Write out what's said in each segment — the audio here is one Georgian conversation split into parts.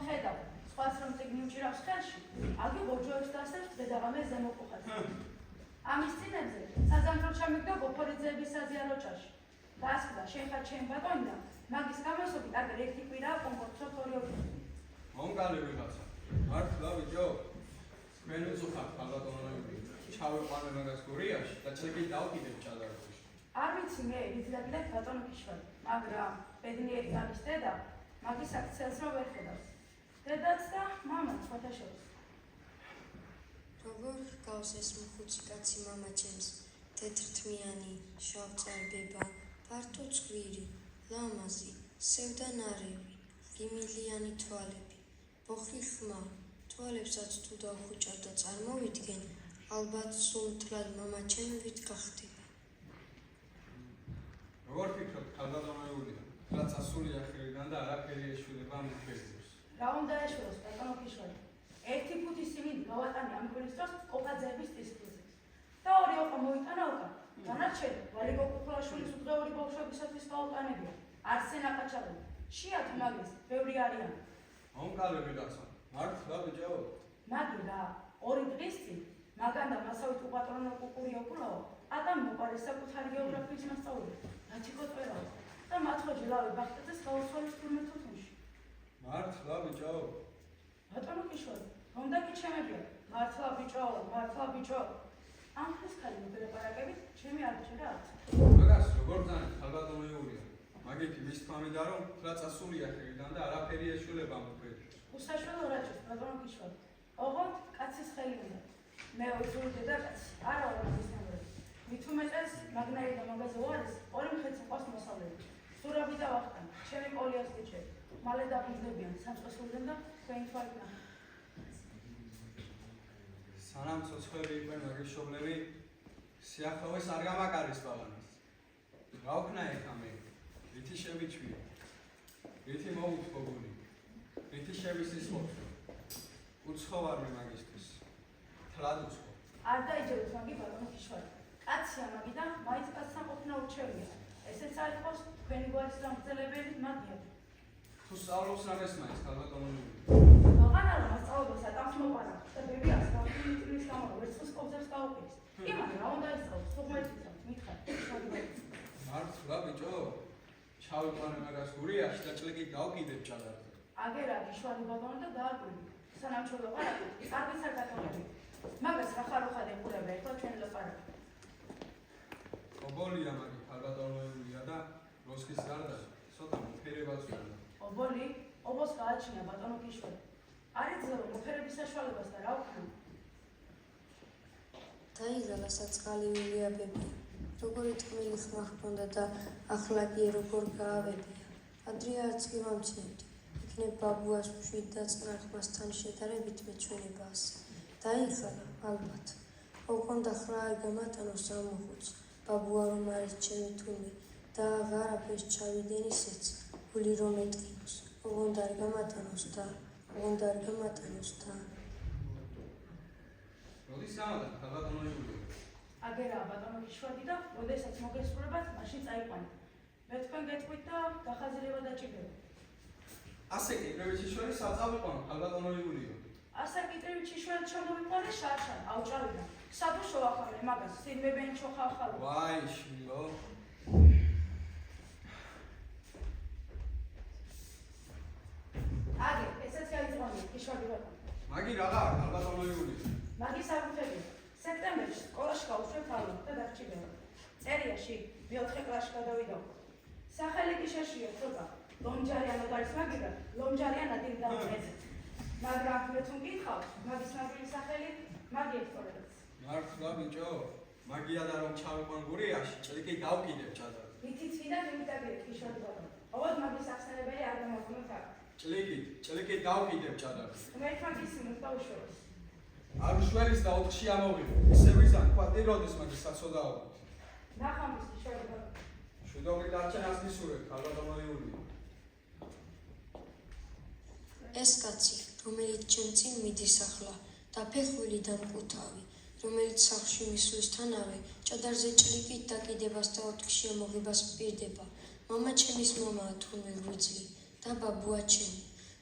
ხედავ, სხვას რომ წიგნი უჭირავს ხელში, აგი ბოჯოებს დასებს დედაღამე ზემოყუხას. ამის წინებზე საზამთრო ჩამიგდო გოფორიძეების საზიარო ჭაში. დასკვდა, შენ ხარ ჩემი ბატონი და მაგის გამოსობით აგერ ერთი კვირაა კონკურსოთ 2 ოქტომბერი. მომკალი ვიღაცა. მართლა ბიჭო, თქვენ უწუხართ ქალბატონოები. ჩავიყვანე მაგას გურიაში და წლები დავკიდებ ჭადარში. არ ვიცი მე, ვიძლებდეთ ბატონო ქიშველი, მაგრამ ბედნიერი არის დედა, მაგის აქციას რო ვერ ხედავს. დედაც და მამაც სხვათა შორის. როგორ გავს ეს მხუცი კაცი მამა ჩემს, თეთრთმიანი, შავწარბება, ფართო ცხვირი, ლამაზი, სევდანარევი, ღიმილიანი თვალები, ბოხი ხმა, თვალებსაც თუ დავხუჭავ და წარმოვიდგენ, ალბათ სულთლად მამა ჩემი ვით გახდები. როგორ ფიქრობ, ქალბატონოებია, რაც ასულია ხელიდან და არაფერი ეშველება მუქებებს. რა უნდა ეშველოს ბატონო ქიშველი? 1 ფუთი სიმინდი გავატანე ამ კვირის დროს კოპაძეების ტისკილზე. და 2 ოყა მოიტანა უკან. დანარჩენი ვალიკო კუხლაშვილის უძღვეული ბავშვებისათვის გაუტანებია. არსენ აკაჩალელი. შიათ მაგის, ბევრი არიან. მომკალი ვიღაცა. მართლა ბიჭო. მაგი რა, 2 დღის წინ მაგან და მასავით უპატრონო კუკური ოკულაო, ადამ მოყარეს საკუთარი გეოგრაფიის მასწავლებელი. რაჩიკოტვერაო და მათხვეჯი ლავი ბახტაძეს გაუცვალეს თურმე თუთუნში. მართლა ბიჭო. ბატონო ქიშველი, რომ დაგიჩემებია, მართლა ბიჭო. ამ ხის ხალი მოდელაპარაკებით, ჩემი არჩევა არც. მაგას როგორ ძანეთ ქალბატონოებია. მაგით მის თქმიდა რომ რაც ასულია ხელიდან და არაფერი ეშველება მუქებებს. უსაშველო რაჭოს ბატონო ქიშველი. ოღონდ კაცის ხელი უნდა. მე უძული დედაკაცი, არა ვარ ისნაური. მით უმეტეს მაგნარი და მაგაზე უარის 2 მხეცი ყავს მოსავლები. სურაბი და ვახტან, ჩემი პოლიას ბიჭები. მალე დაფუძნებიან სამწყესულიდან და თქვენი თვალით ნახეთ. სანამ ცოცხლები იყვნენ მაგის მშობლები, სიახლოვეს არ გამაკარეს ბალანს. რა ვქნა ეხა მე? რითი შევიჩვიე? რითი მოუწყობული? რითი შევისისხლო? უცხო ვარ მე მაგისთვის. თლად უცხო. არ დაიჯეროთ მაგი ბატონო ქიშველი. კაცია მაგი და მაინც კაცთან ყოფნა ურჩეულია. ესეც არ იყოს თქვენი გვარის დამგზელებელი მაგია. თუ სწავლობს რამეს მაინც ქალბატონოები. აღარ არა მასწავლებელს ატამს მოყარა და ბებიას გამიტილის გამო ვერცხლის კობზებს გაუყრის. იმან რა უნდა ისწავლოს, სუღმეთისას მითხარ. მართლა ბიჭო, ჩავიყვანე მაგას გურიაში და წლები დავკიდებ ჭადარზე. აგერა ქიშველი ბატონო და დააკვირდი. სანამ ჩვენ ლაპარაკობთ, არც არ გაკეთებთ. მაგას რა ხაროხად ეხურება ერთად ჩვენ ლაპარაკობთ. ობოლია მაგი ქალბატონოებია და როსკის გარდა ცოტა მოფერებაც უნდა. ობოლს გააჩინა ბატონო ქიშველი. არ იძლევა მოფერების საშუალებას და რა ვქნა? დაიღალა საწყალივი აბებია, როგორი თქმელი ხმა ჰქონდა და ახლა კი როგორ გაავებია. ადრე არც კი ვამჩნევდი, იქნებ ბაბუას მშვიდ და წყნარ ხმასთან შედარებით მეჩვენებას. დაიღალა, ალბათ. ოღონდ ახლა არ გამატანოს ამ მოხუცს, ბაბუა რომ არის ჩემი თურმე და აღარაფერს ჩავიდენ ისეც, გული რომ ეტყინოს, ოღონდ არ გამატანოს და როდის გამატან ქალბატონოებია? აგერაა ბატონო ქიშველი და როდესაც მოგესწრებათ, მაშინ წაიყვანეთ. მე თქვენ გეტყვით და გახაზილება დაჭირდება. ასე კიტრევიჩი შორის საწავლიყვანო ქალბატონოებია. ასე კიტრევიჩი შორის ჩამოვიყვანე შარშან, ავჭარიდან. სადუ შოვახალე მაგას, სირმებენ ჩოხახალო. ვაი, შვილო. აგე, ესეც გაიძღვანე, ქიშველი ბატონო. მაგი რაღა ქალბატონოებია. მაგის საფუძველი. სექტემბერში სკოლაში გავუშვებ თავი და დარჩიდება. წერიაში 4 კლასში გადავიდა. სახელი კი შეშია ცოტა. ლომჯარიანო არის მაგი და ლომჯარიან ადილ დავეცე. მაგრამ მე თუ მკითხავ, მაგის ნაბიჯი სახელი მაგი ექტორებს. მართლა ბიჭო, მაგია და რომ ჩავიყვან გურიაში, წლიკი დავკიდებ ჭადარზე. მითიც ვიდა მიმიტაგეთ ქიშველი ბატონო. ოღონდ მაგის ახსენებელი არ გამოგონოთ აქ. წლიკი დავკიდებ ჭადარზე. უმეთმაგის მუსტაუშოს. არ უშველის და 4-ში ამოვიდე. ისე ვიზან, ყვატი როდის მაგის საცოდაო. ნახამის ქიშველი ბატონო. შვიდობრი დარჩენას მისურვებ, ქალბატონოებია. ეს კაცი, რომელიც ჩემ წინ მიდის ახლა, დაფეხვილი და მკუთავი, რომელიც სახლში მისვლისთანავე ჭადარზე ჭლიკით დაკიდებას და 4-ში ამოღებას პირდება. მამა ჩემის მამაა თურმე ღვიძლი და ბაბუა ჩემი.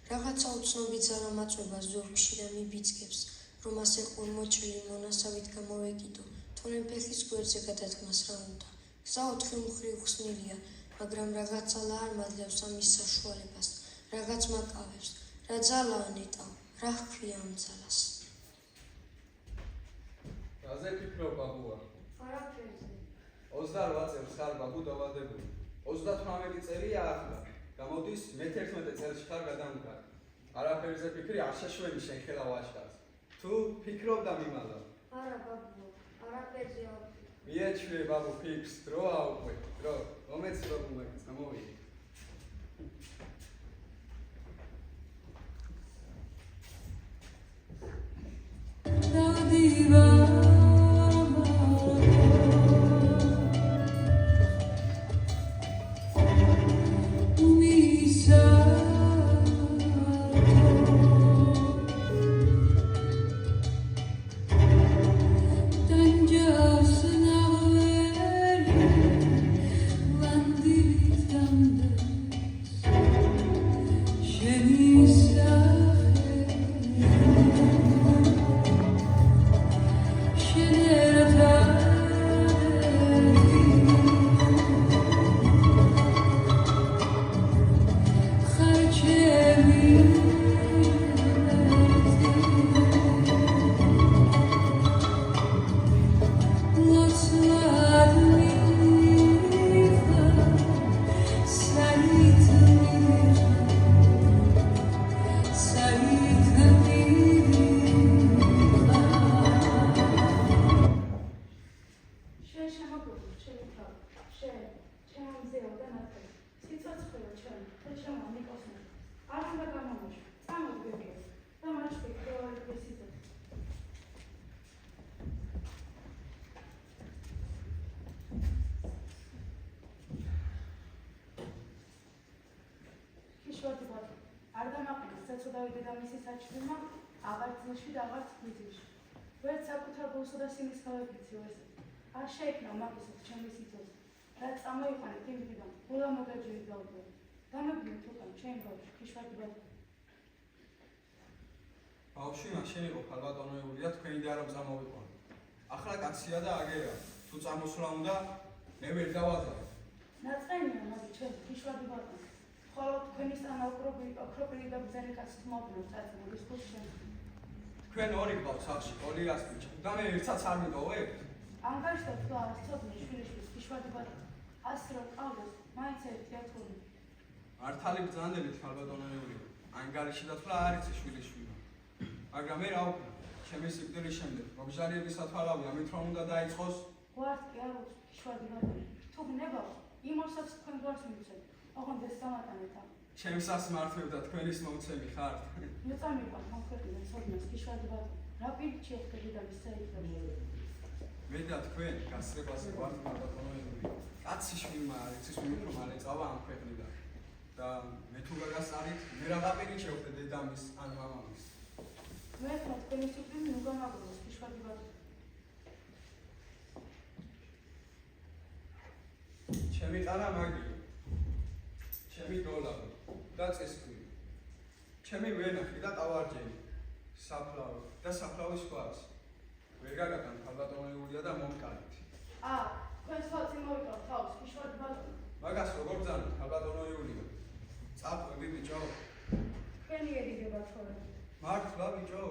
რაღაცა უცნობი ძალა მაწვება ზურგში და მიბიძგებს, რომ ასე ყურმოჭრილი მონასავით გამოვეკიდო, თორემ ფეხის გვერდზე გადადგმას რა უნდა. გზა 4 მხრივ ხსნილია, მაგრამ რაღაც ძალა არ მადლევს ამის საშუალებას, რაღაც მაკავებს. რა ძალაა ნეტა, რა ჰქვია ამ ძალას? რაზე ფიქრობ ბაბუა? არაფერზე. 28 წელს ხარ ბაბუ დავალდებული. 38 წელია ახლა. გამოდის მე-11 წელს ხარ გადამდგარი. არაფერზე ფიქრი არ შეშვენი შენ ხელა ვაჟკაცს. თუ ფიქრობ და მიმალავ. არა ბაბუა, არაფერზე არ ვფიქრობ. მიეჩვიე ბაბუ ფიქრს, დროა უკვე, დრო. მომეც რო მომეც, გამოვიდი. წოდავდი და მისი საჭიროება აღარ წილში და აღარ თვითში. ვერც საკუთარ გულსა და სიმის გავეკიცი ეს. არ შეექმნა მაგისით ჩემი სიცოცხლე. რაც წამოიყვანეთ იმიდან, ბოლა მოგაჯირი დავდო. დამებინეთ უკან ჩემ ბავშვი, ქიშვადი ბავშვი. ბავშვი მაშინ იყო ქალბატონოებულია თქვენი და რომ წამოვიყვანო. ახლა კაცია და აგერა. თუ წამოსვლა უნდა, მე ვერ დავაზარდ. ნაწყენია მაგი ჩემ ქიშვადი ბავშვი. ხოლო თქვენისთან ოქროპილი და ბრძენი კაცი თმობნო წაწმულის ხუშენ. თქვენ ორი გყავთ სახში, კოლიას ბიჭი. და მე ერთსაც არ მიდოვებ? ანგარიშთა თუ არ ცოდნე შვილიშვილის ქიშვადი ბავშვი. ასე რომ ყავდეს, მაინც ერთი ათული. მართალი ბრძანდებით ქალბატონოულია. ანგარიში და თვლა არ იცი შვილიშვილო. მაგრამ მე რა ვქნა? ჩემი სიკვდილის შემდეგ მოგზაურობის ათვალავი ამით რომ უნდა დაიწყოს? გვართ კი არ უწევს ქიშვადი ბავშვი. თუ გნებავ, იმოსაც თქვენ გვარს მივცეთ. ოღონდ ეს დამატანეთა. ჩემსას მართლებ და თქვენის მომცემი ხართ. მეწამიყავ მომხერხიდან სოდნას ქიშვადი ბავშვი. რა პირით შეხვდები და მისცეითები. მე და თქვენ გასწრებაზე ვართ ქალბატონოებული. კაცი შვილმა არ იცის ვინ რომ არ ეწავა ამ ქვეყნიდან. და მე თუ გაგასწარით, მე რა პირით შევხვდე დედამის ან მამამის. მე თქო თქვენი სიკვდილი ნუ გამაგროს ქიშვადი ბავშვი. ჩემი ტანა მაგია. ჩემი დოლარი და წესქვილი. ჩემი ვენახი და ტავარჯენი. საფლავი და საფლავის ქვაც. ვერ გაგატან ქალბატონოულია და მომკარით. თქვენ სხვაცი მოვიკავ თავს ქიშვადი ბავშვი. მაგას როგორ ბრძანოთ ქალბატონოულია? წაყვები ბიჭო. თქვენი ერიგება თორე. მართლა ბიჭო.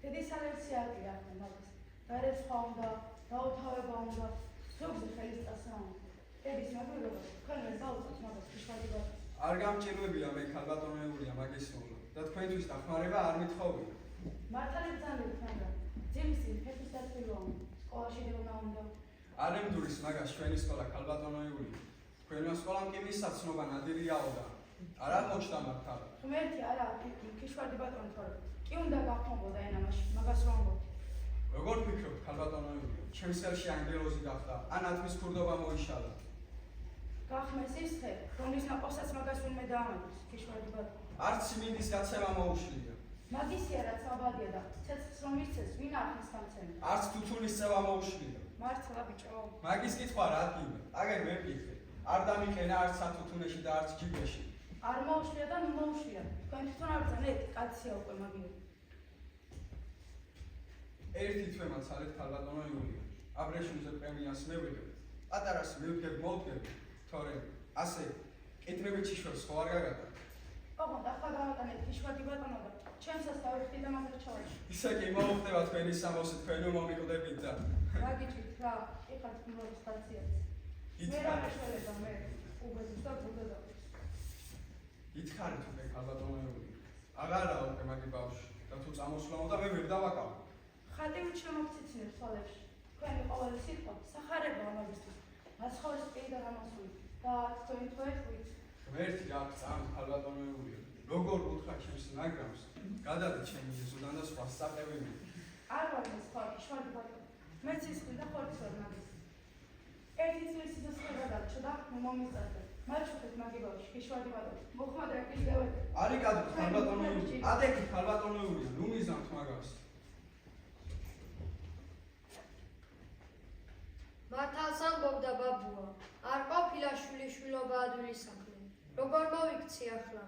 დედის ალერცია აკირა ახლა მაგას. გარეთ სხვა უნდა, დაუთავება უნდა, ზოგზე ხელის წასა უნდა. დედის მეგობრობა, თქვენ ვერ დაუწევთ მაგას ქიშვადი ბავშვი. არ გამჭირვებია მე ქალბატონოულია მაგის მოვლა და თქვენთვის დახმარება არ მithხოვია. მართალი ბრძანებით მაგრამ ძილისი ფეხის დაწვივა უნდა, სკოლაში დევნა უნდა. არ ემდურის მაგას ჩვენი სკოლა ქალბატონოულია. თქვენმა სკოლამ კი მისაცნობა ნადირიაო და არ აღმოჩნდა მართლა. ღმერთი არა ქიშვადი ბატონი თორე კი უნდა გახმობოდა ენამაში მაგას რომ ამბობ. როგორ ფიქრობთ ქალბატონოულია? ჩემს ხელში ანგელოზი გახდა ან ათმის ქურდობა მოიშალა. გახმეს ის ხე, რომლის ნაყოფსაც მაგას ვინმე დაამატებს ქიშვადი ბატონი. არც მინდის გაცემა მოუშლია. მაგისია რაც აბადია და ცეცხლს რომ მისცეს ვინ ახლის გამცემი. არც თუთუნის წევა მოუშლია. მართლა ბიჭო. მაგის კითხვა რა ადგილა? აგერ მე ვკითხე. არ დამიყენა არც სათუთუნეში და არც ჯიბეში. არ მოუშვია და მოუშვია. თქვენ თვითონ არ ბრძანეთ, კაცია უკვე მაგიო. ერთი თვემა ცალეთ ქალბატონო იულია. აბრეშუმზე პრემიას მევიდე. პატარას მივდგებ მოვდგებ, თორემ ასე კეთრებით შიშველს ხო არ გაგატა. ოღონდ ახლა გავატანეთ ფიშვადი ბატონო და ჩემსაც დავიხდი და მაგ რჩევაში. ისე კი მოუხდება თქვენი სამოსი თქვენ მომიყვდებით და რა გიჭირთ რა, ეხლა თქმულობის სტაციაც. მე რა მეშველება მე, უბედს და ბუდადავს. ითხარით უკვე ქალბატონო იულია. აღარა უკვე მაგი ბავშვი და თუ წამოსვლა უნდა მე ვერ დავაკავ. ხატივით შემოგციცინებ თვალებში. თქვენი ყოველი სიტყვა სახარება ამაგისთვის. მაცხოვრის პირიდან ამასული და თქვენი თვეთვით. ღმერთი გაქვს წამი ქალბატონო იულია. როგორ უთხრა ჩემს ნაგრამს, გადადე ჩემი ეზოდან და სხვა საყევები. არ ვარ მე სხვა შვადი ბატონო. მე სისხლი და ხორცს ვერ ნაგებს. ერთი წლის სიცოცხლე გადარჩა და მე მომიწევდა. მარჩხეთ მაგი ბავშვი, შვადი ბატონო. მოხმადე კიდევ. არიკადო ქალბატონო იულია. ადექი ქალბატონო იულია. ნუ მიზამთ მაგას. მართალს ამბობდა ბაბუა, არ ყოფილა შვილიშვილობა ადვილი საქმე. როგორ მოვიქცი ახლა?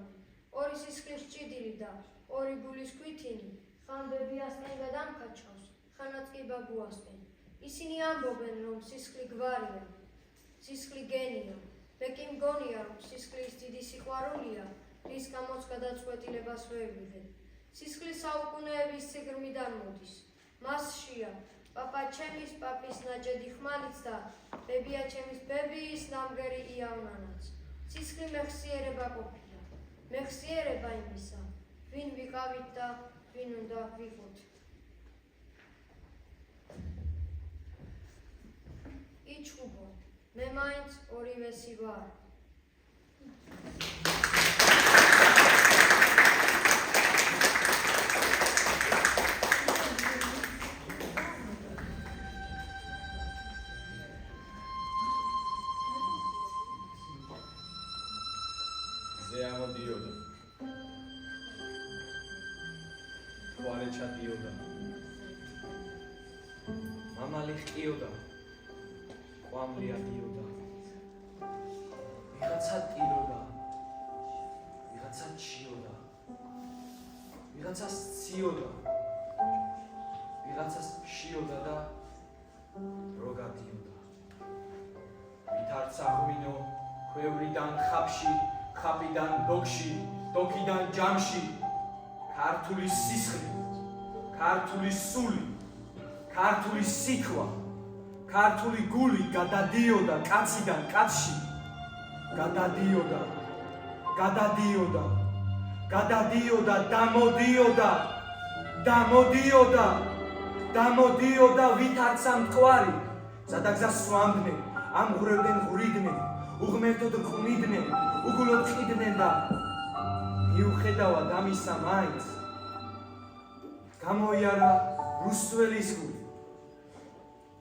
ორი სისხლის ჭიდილი და ორი გულის ქვითინი, ხან ბებიასკენ გადამკაჩავს, ხანაც კი ბაბუასკენ. ისინი ამბობენ, რომ სისხლი გვარია, სისხლი გენია. მე კი მგონია, რომ სისხლის დიდი სიყვარულია, რის გამოც გადაწყვეტილებას ვერ ვიღებ. სისხლი საუკუნეების ციგრმიდან მოდის. მასშია პაპა ჩემის პაპის ნაჭედი ხმალიც და ბებია ჩემის ბებიის ნამგერი იავნანაც. სისხლი მეხსიერება ყოფილა. მეხსიერება იმისა, ვინ ვიყავით და ვინ უნდა ვიყოთ. იჩხუბო, მე მაინც ორივესი ვარ. ამოდიოდა. თვარე ჩადიოდა. მამალი ხტიოდა. ყვამლი ადიოდა. ვიღაცა ტიროდა. ვიღაცა ჩიოდა. ვიღაცას ციოდა. ვიღაცას შიოდა და რო გადიოდა. ვით არ წაღვინო ქვევრიდან ხაფში ხაპიდან დოქში, დოქიდან ჯამში, ქართული სისხლი, ქართული სული, ქართული სიქვა, ქართული გული გადადიოდა კაციდან კაცში, გადადიოდა, გადადიოდა, გადადიოდა, დამოდიოდა, დამოდიოდა, დამოდიოდა ვით არც ამტყვარი, სადაგზას სვამდნენ, ამღვრევდნენ ღვრიდნენ, უღმერთოდ რყვნიდნენ, უგულოდ ყიდნენ და მიუხედავად ამისა მაინც გამოიარა რუსველის გული,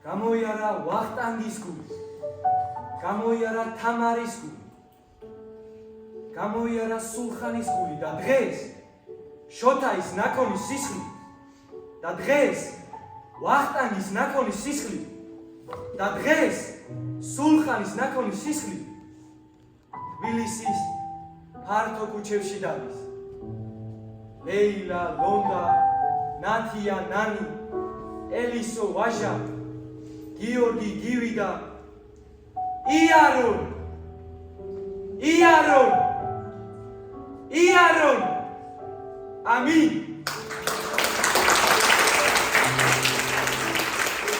გამოიარა ვახტანგის გული, გამოიარა თამარის გული, გამოიარა სულხანის გული და დღეს შოთაის ნაკონის სისხლი და დღეს ვახტანგის ნაკონის სისხლი და დღეს სულხანის ნაკონის სისხლი თბილისის ფართო ქუჩებში დადის. ლეილა, ლონდა, ნათია, ნანი, ელისო, ვაჟა, გიორგი, გივი და იარონ, იარონ, იარონ, ამინ.